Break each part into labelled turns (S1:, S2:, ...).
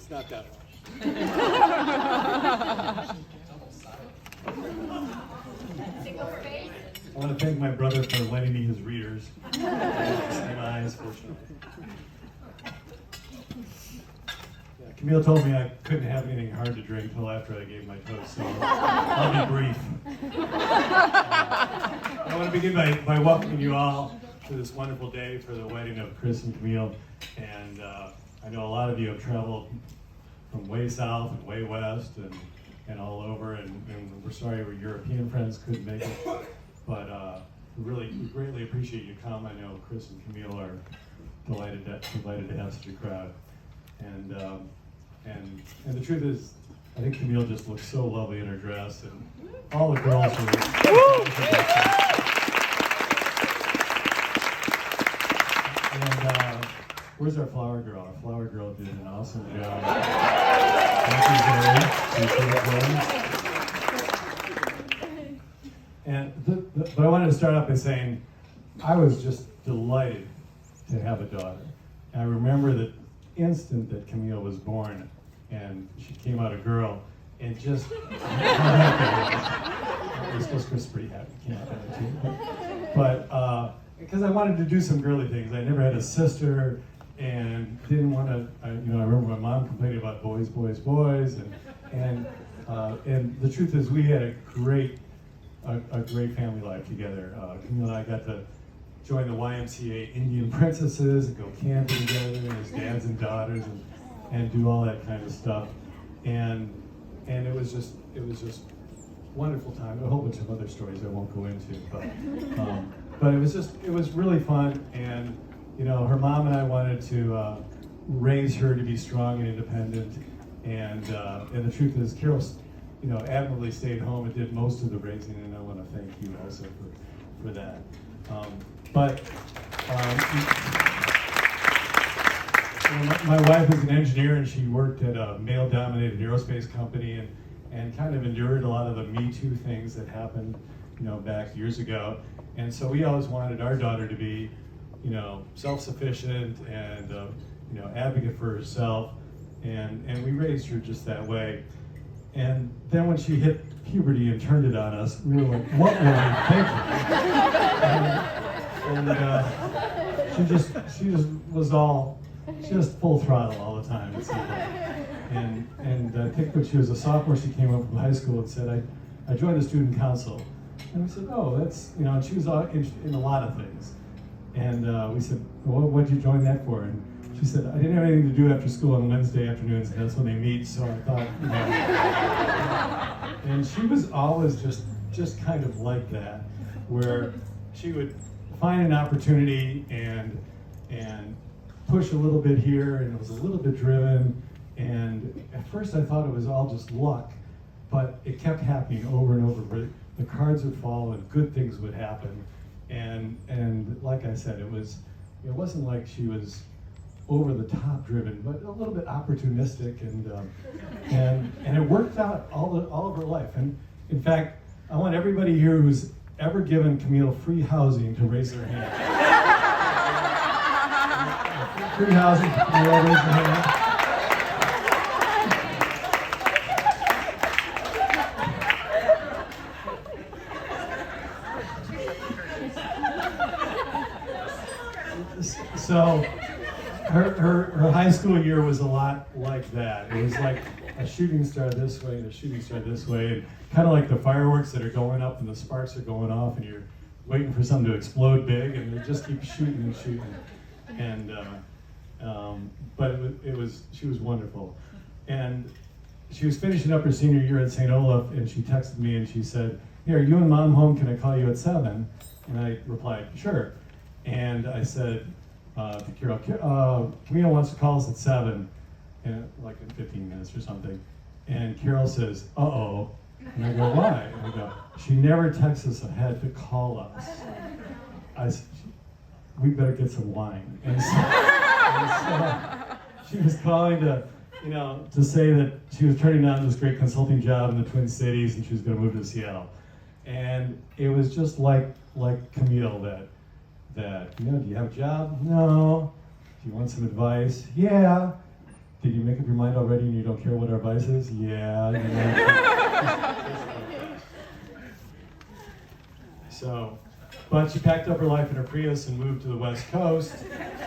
S1: It's not that much. I want to thank my brother for lending me his readers. Same eyes, fortunately. Yeah, Camille told me I couldn't have anything hard to drink until after I gave my toast, so I'll be brief. I want to begin by welcoming you all to this wonderful day for the wedding of Chris and Camille. And I know a lot of you have traveled from way south and way west and all over, and we're sorry our European friends couldn't make it, but we greatly appreciate you come. I know Chris and Camille are delighted to have such a crowd, and the truth is, I think Camille just looks so lovely in her dress, and all the girls were. And where's our flower girl? Our flower girl did an awesome job. Thank you, Zoe. And but I wanted to start off by saying I was just delighted to have a daughter. And I remember the instant that Camille was born and she came out a girl, and just I suppose Chris is pretty happy came out that too. But because I wanted to do some girly things. I never had a sister and didn't want to, I remember my mom complaining about boys, and the truth is we had a great family life together. Camille and I got to join the YMCA Indian Princesses and go camping together as dads and daughters and do all that kind of stuff. And it was just wonderful time. A whole bunch of other stories I won't go into, but it was really fun. And her mom and I wanted to raise her to be strong and independent. And the truth is, Carol, admirably stayed home and did most of the raising, and I want to thank you also for that. My wife is an engineer, and she worked at a male-dominated aerospace company, and kind of endured a lot of the Me Too things that happened, back years ago. And so we always wanted our daughter to be, self-sufficient and advocate for herself, and we raised her just that way. And then when she hit puberty and turned it on us, we were like, what were we thinking? She just full throttle all the time, it seemed like. And I think when she was a sophomore, she came up from high school and said, I joined the student council. And we said, oh, that's, and she was interested in a lot of things. And we said, well, what'd you join that for? And she said, I didn't have anything to do after school on Wednesday afternoons, and that's when they meet, so I thought, And she was always just kind of like that, where she would find an opportunity and push a little bit here, and it was a little bit driven. And at first I thought it was all just luck, but it kept happening over and over. Where the cards would fall and good things would happen. And like I said, it wasn't like she was over the top driven, but a little bit opportunistic, and it worked out all of her life. And in fact, I want everybody here who's ever given Camille free housing to raise their hand. Free housing, Camille, raise your hand. So her high school year was a lot like that. It was like a shooting star this way and a shooting star this way, and kind of like the fireworks that are going up and the sparks are going off, and you're waiting for something to explode big, and they just keep shooting and shooting. And but she was wonderful. And she was finishing up her senior year at St. Olaf, and she texted me and she said, "Here, are you and Mom home? Can I call you at 7?" And I replied, "Sure." And I said to Carol, Camille wants to call us at 7, and like in 15 minutes or something. And Carol says, "Uh-oh." And I go, "Why?" And I go, "She never texts us ahead to call us." I said, "We better get some wine." And so she was calling to say that she was turning down this great consulting job in the Twin Cities and she was going to move to Seattle. And it was just like Camille that do you have a job? No. Do you want some advice? Yeah. did you make up your mind already and you don't care what our vice is? Yeah. You know. So, but she packed up her life in her Prius and moved to the West Coast.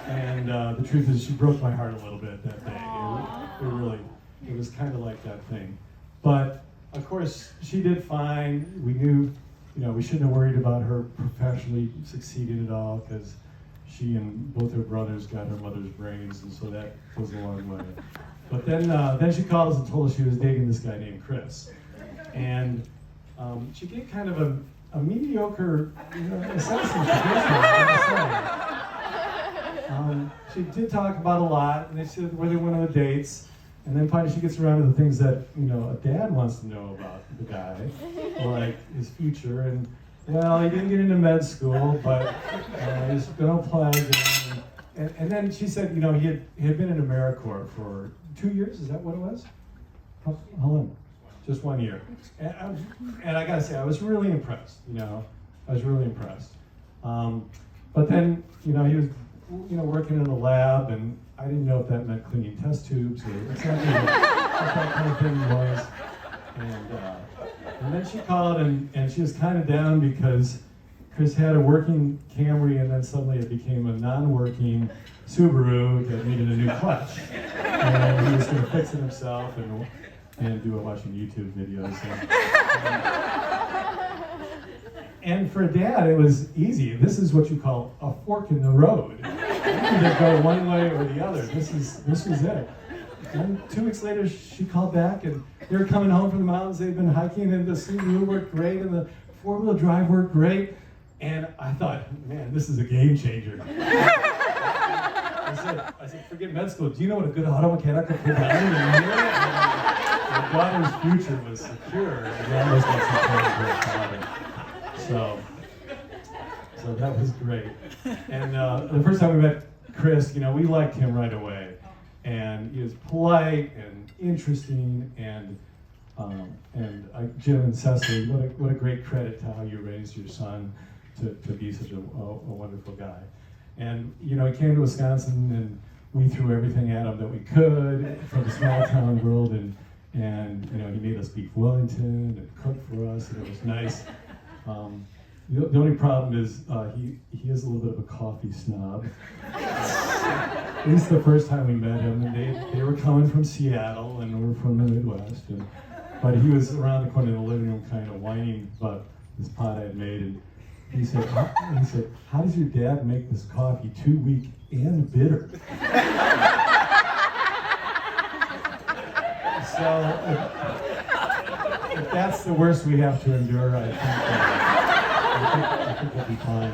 S1: And the truth is, she broke my heart a little bit that day. It was kind of like that thing. But of course, she did fine. We knew, you know, we shouldn't have worried about her professionally succeeding at all, because she and both her brothers got her mother's brains, and so that goes a long way. But then she called us and told us she was dating this guy named Chris. And she gave kind of a mediocre assessment. She did talk about a lot, and they said where they went on the dates, and then finally she gets around to the things that, you know, a dad wants to know about the guy, like his future. And well, he didn't get into med school, but he's gonna apply again. And then she said, you know, he had been in AmeriCorps for 2 years. Is that what it was? How long? Just 1 year. And I gotta say, I was really impressed. You know, I was really impressed. But then, you know, he was, you know, working in the lab, and I didn't know if that meant cleaning test tubes or exactly what that kind of thing was. And then she called, and she was kind of down because Chris had a working Camry, and then suddenly it became a non-working Subaru that needed a new clutch. And he was going to fix it himself and do a bunch of YouTube videos. And for a dad, it was easy. This is what you call a fork in the road. You can either go one way or the other. This was it. And 2 weeks later, she called back, and they were coming home from the mountains. They'd been hiking, and the Subaru worked great, and the 4-wheel drive worked great. And I thought, man, this is a game changer. I said, forget med school. Do you know what a good auto mechanic could put down in a year? My daughter's future was secure, and that was what's important for her father. So that was great. And the first time we met Chris, you know, we liked him right away. And he was polite and interesting, and Jim and Cecily, what a great credit to how you raised your son to be such a wonderful guy. And you know, he came to Wisconsin, and we threw everything at him that we could from the small town world, and you know, he made us beef Wellington and cooked for us, and it was nice. The only problem is he is a little bit of a coffee snob. At least the first time we met him, and they were coming from Seattle, and we're from the Midwest. But he was around the corner in the living room, kind of whining about this pot I had made, and he said, "How does your dad make this coffee 2 weak and bitter?" So if that's the worst we have to endure, I think we'll be fine.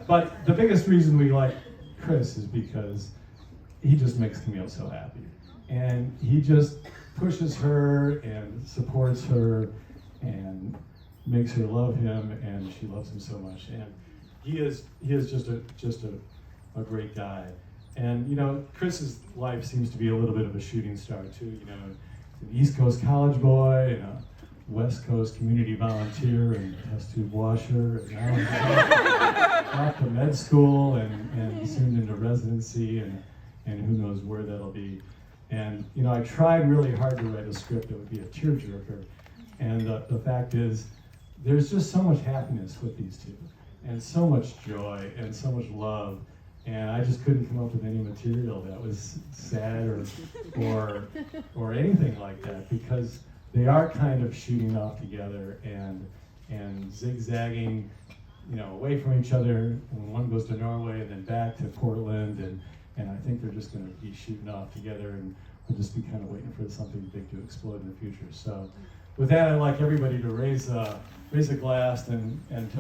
S1: But the biggest reason we like Chris is because he just makes Camille so happy. And he just pushes her and supports her and makes her love him, and she loves him so much. And he is just a great guy. And you know, Chris's life seems to be a little bit of a shooting star too. You know, an East Coast college boy and a West Coast community volunteer and test tube washer, and now he's off to med school and soon into residency, and who knows where that'll be. And you know, I tried really hard to write a script that would be a tearjerker, and the fact is, there's just so much happiness with these two, and so much joy, and so much love, and I just couldn't come up with any material that was sad or anything like that, because they are kind of shooting off together and zigzagging, you know, away from each other. When one goes to Norway and then back to Portland, and I think they're just going to be shooting off together, and we'll just be kind of waiting for something big to explode in the future. So, with that, I'd like everybody to raise a glass and